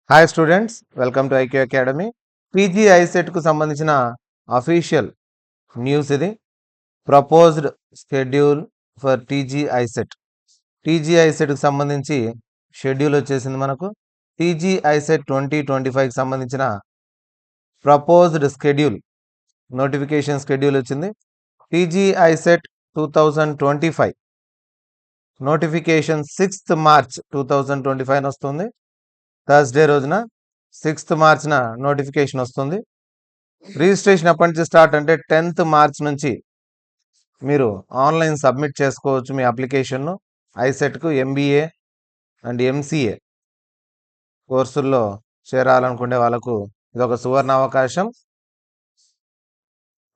Hi students, welcome to IQ academy. PG ఐసెట్కు సంబంధించిన official news ఇది. Proposed schedule for TG ICET. TG ఐసెట్కి సంబంధించి షెడ్యూల్ వచ్చేసింది మనకు. టీజీ ఐసెట్ 2025కి సంబంధించిన ప్రపోజ్డ్ షెడ్యూల్, నోటిఫికేషన్ షెడ్యూల్ వచ్చింది. TG ICET 2025 notification 6th March 2025 వస్తుంది. థర్స్డే రోజున 6th Marchన నోటిఫికేషన్ వస్తుంది. రిజిస్ట్రేషన్ ఎప్పటి నుంచి స్టార్ట్ అంటే 10th March నుంచి మీరు ఆన్లైన్ సబ్మిట్ చేసుకోవచ్చు మీ అప్లికేషన్ను. ఐసెట్కు ఎంబీఏ అండ్ ఎంసీఏ కోర్సుల్లో చేరాలనుకునే వాళ్ళకు ఇదొక సువర్ణ అవకాశం.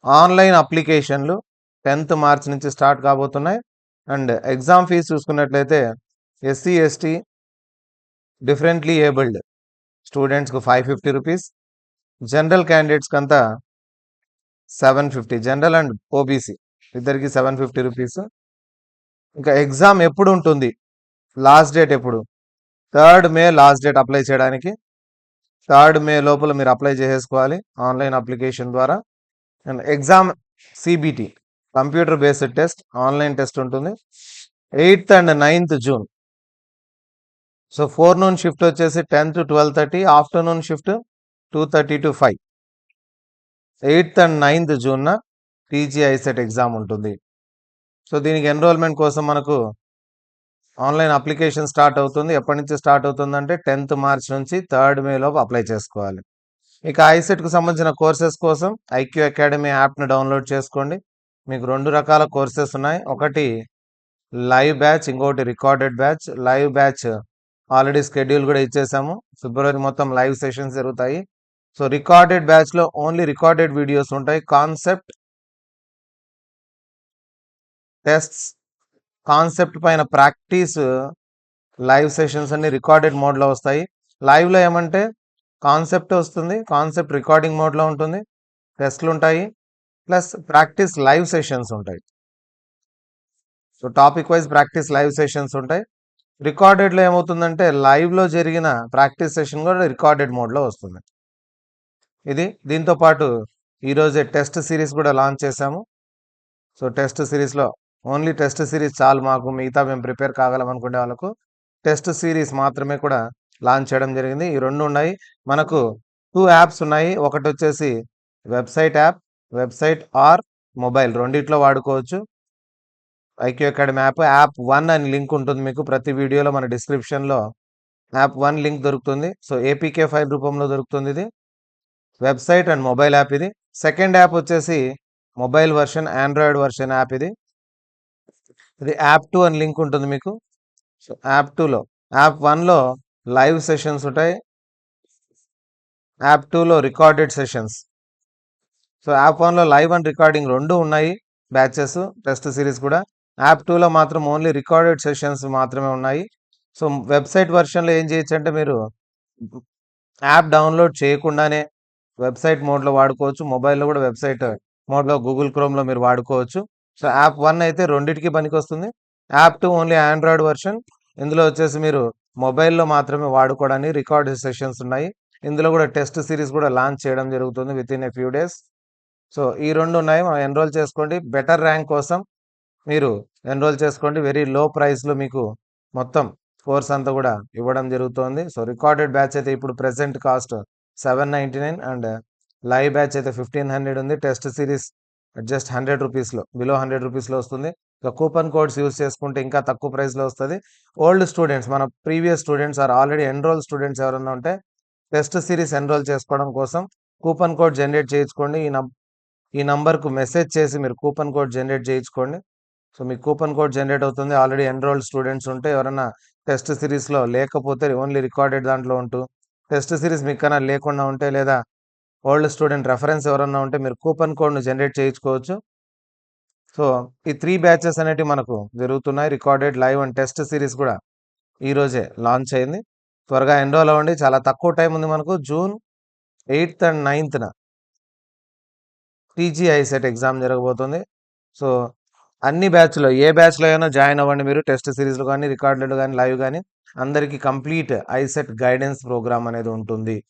ఆన్లైన్ అప్లికేషన్లు 10th March నుంచి స్టార్ట్ కాబోతున్నాయి. అండ్ ఎగ్జామ్ ఫీజు చూసుకున్నట్లయితే ఎస్సీ ఎస్టీ డిఫరెంట్లీ ఏబుల్డ్ స్టూడెంట్స్కు 550 రూపీస్, జనరల్ క్యాండిడేట్స్కి అంతా 750, జనరల్ అండ్ ఓబీసీ ఇద్దరికి 750 రూపీస్. ఇంకా ఎగ్జామ్ ఎప్పుడు ఉంటుంది, లాస్ట్ డేట్ ఎప్పుడు? 3rd May last date apply చేయడానికి. 3rd May లోపల మీరు అప్లై చేసేసుకోవాలి ఆన్లైన్ అప్లికేషన్ ద్వారా. And exam CBT, computer based test, online test ఉంటుంది 8th and 9th June. So forenoon shift వచ్చేసి 10 to 12:30, afternoon shift 2:30 to 5. 8th and 9th June TG ICET exam ఉంటుంది. So దీనికి enrolment కోసం మనకు online application start అవుతుంది. ఎప్పటి నుంచి start అవుతుందంటే 10th March నుంచి 3rd May లోపు అప్లై చేసుకోవాలి. ఇక ఐసెట్కు సంబంధించిన కోర్సెస్ కోసం ఐక్యూ అకాడమీ యాప్ను డౌన్లోడ్ చేసుకోండి. మీకు 2 రకాల కోర్సెస్ ఉన్నాయి. ఒకటి లైవ్ బ్యాచ్, ఇంకోటి recorded batch. Live batch already schedule కూడా ఇచ్చేసాము. ఫిబ్రవరి మొత్తం లైవ్ సెషన్స్ జరుగుతాయి. సో రికార్డెడ్ బ్యాచ్లో ఓన్లీ రికార్డెడ్ వీడియోస్ ఉంటాయి. కాన్సెప్ట్, టెస్ట్స్, కాన్సెప్ట్ పైన ప్రాక్టీస్ లైవ్ సెషన్స్ అన్ని రికార్డెడ్ మోడ్లో వస్తాయి. లైవ్లో ఏమంటే కాన్సెప్ట్ వస్తుంది, కాన్సెప్ట్ రికార్డింగ్ మోడ్లో ఉంటుంది, టెస్ట్లు ఉంటాయి, ప్లస్ ప్రాక్టీస్ లైవ్ సెషన్స్ ఉంటాయి. So topic wise practice live sessions ఉంటాయి. రికార్డెడ్లో ఏమవుతుందంటే లైవ్లో జరిగిన ప్రాక్టీస్ సెషన్ కూడా రికార్డెడ్ మోడ్లో వస్తుంది. ఇది దీంతో పాటు ఈరోజే టెస్ట్ సిరీస్ కూడా లాంచ్ చేశాము. సో టెస్ట్ సిరీస్లో ఓన్లీ టెస్ట్ సిరీస్ చాలు మాకు, మిగతా మేము ప్రిపేర్ కాగలం అనుకునే వాళ్ళకు టెస్ట్ సిరీస్ మాత్రమే కూడా లాంచ్ చేయడం జరిగింది. ఈ 2 ఉన్నాయి. మనకు 2 యాప్స్ ఉన్నాయి. ఒకటి వచ్చేసి website app, website or mobile రెండిట్లో వాడుకోవచ్చు. ఐక్యూ అకాడమీ యాప్ 1 అని లింక్ ఉంటుంది మీకు ప్రతి వీడియోలో. మన డిస్క్రిప్షన్లో యాప్ 1 లింక్ దొరుకుతుంది. సో ఏపీకే ఫైల్ రూపంలో దొరుకుతుంది. ఇది వెబ్సైట్ అండ్ మొబైల్ యాప్. ఇది సెకండ్ యాప్ వచ్చేసి mobile version, Android version app. ఇది యాప్ 2 అని లింక్ ఉంటుంది మీకు. సో యాప్ 2లో, యాప్ 1లో లైవ్ సెషన్స్ ఉంటాయి, యాప్ 2లో రికార్డెడ్ సెషన్స్. సో యాప్ 1లో లైవ్ అండ్ రికార్డింగ్ 2 ఉన్నాయి బ్యాచెస్, టెస్ట్ సిరీస్ కూడా. యాప్ 2లో మాత్రం ఓన్లీ రికార్డెడ్ సెషన్స్ మాత్రమే ఉన్నాయి. సో వెబ్సైట్ వర్షన్లో ఏం చేయొచ్చు అంటే మీరు యాప్ డౌన్లోడ్ చేయకుండానే వెబ్సైట్ మోడ్లో వాడుకోవచ్చు. మొబైల్లో కూడా వెబ్సైట్ మోడ్లో గూగుల్ క్రోమ్లో మీరు వాడుకోవచ్చు. సో యాప్ 1 అయితే రెండింటికి పనికి వస్తుంది. App 2 only Android version. ఇందులో వచ్చేసి మీరు మొబైల్లో మాత్రమే వాడుకోవడానికి రికార్డెడ్ సెషన్స్ ఉన్నాయి. ఇందులో కూడా టెస్ట్ సిరీస్ కూడా లాంచ్ చేయడం జరుగుతుంది with in a few days. So ఈ 2 ఉన్నాయి, మనం ఎన్రోల్ చేసుకోండి. బెటర్ ర్యాంక్ కోసం మీరు ఎన్రోల్ చేసుకోండి. వెరీ లో ప్రైస్లో మీకు మొత్తం కోర్స్ అంతా కూడా ఇవ్వడం జరుగుతుంది. సో రికార్డెడ్ బ్యాచ్ అయితే ఇప్పుడు present cost 799 and live batch అయితే 1500 ఉంది. టెస్ట్ సిరీస్ జస్ట్ 100 రూపీస్లో, బిలో 100 రూపీస్లో వస్తుంది. ఇక కూపన్ కోడ్స్ యూజ్ చేసుకుంటే ఇంకా తక్కువ ప్రైస్లో వస్తుంది. ఓల్డ్ స్టూడెంట్స్, మన previous students or already enroll students ఎవరైనా ఉంటే టెస్ట్ సిరీస్ ఎన్రోల్ చేసుకోవడం కోసం కూపన్ కోడ్ జనరేట్ చేయించుకోండి. ఈ నంబర్కు మెసేజ్ చేసి మీరు కూపన్ కోడ్ జనరేట్ చేయించుకోండి. సో మీ కూపన్ కోడ్ జనరేట్ అవుతుంది. ఆల్రెడీ ఎన్రోల్డ్ స్టూడెంట్స్ ఉంటే, ఎవరైనా టెస్ట్ సిరీస్లో లేకపోతే ఓన్లీ రికార్డెడ్ దాంట్లో ఉంటూ టెస్ట్ సిరీస్ మీకు కన్నా లేకుండా ఉంటే, లేదా ఓల్డ్ స్టూడెంట్ రెఫరెన్స్ ఎవరన్నా ఉంటే మీరు కూపన్ కోడ్ను జనరేట్ చేయించుకోవచ్చు. సో ఈ 3 బ్యాచెస్ అనేవి మనకు జరుగుతున్నాయి. Recorded, live and test series కూడా ఈరోజే లాంచ్ అయింది. త్వరగా ఎన్రోల్ అవ్వండి. చాలా తక్కువ టైం ఉంది మనకు. June 8th and 9th TG ICET exam జరగబోతుంది. సో అన్ని బ్యాచ్లో ఏ బ్యాచ్లో అయినా జాయిన్ అవ్వండి మీరు. టెస్ట్ సిరీస్లు కానీ, రికార్డెడ్ కానీ, లైవ్ కానీ అందరికీ కంప్లీట్ ఐసెట్ గైడెన్స్ ప్రోగ్రామ్ అనేది ఉంటుంది.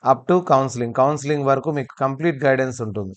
అప్ టు కౌన్సిలింగ్ వరకు మీకు కంప్లీట్ గైడెన్స్ ఉంటుంది.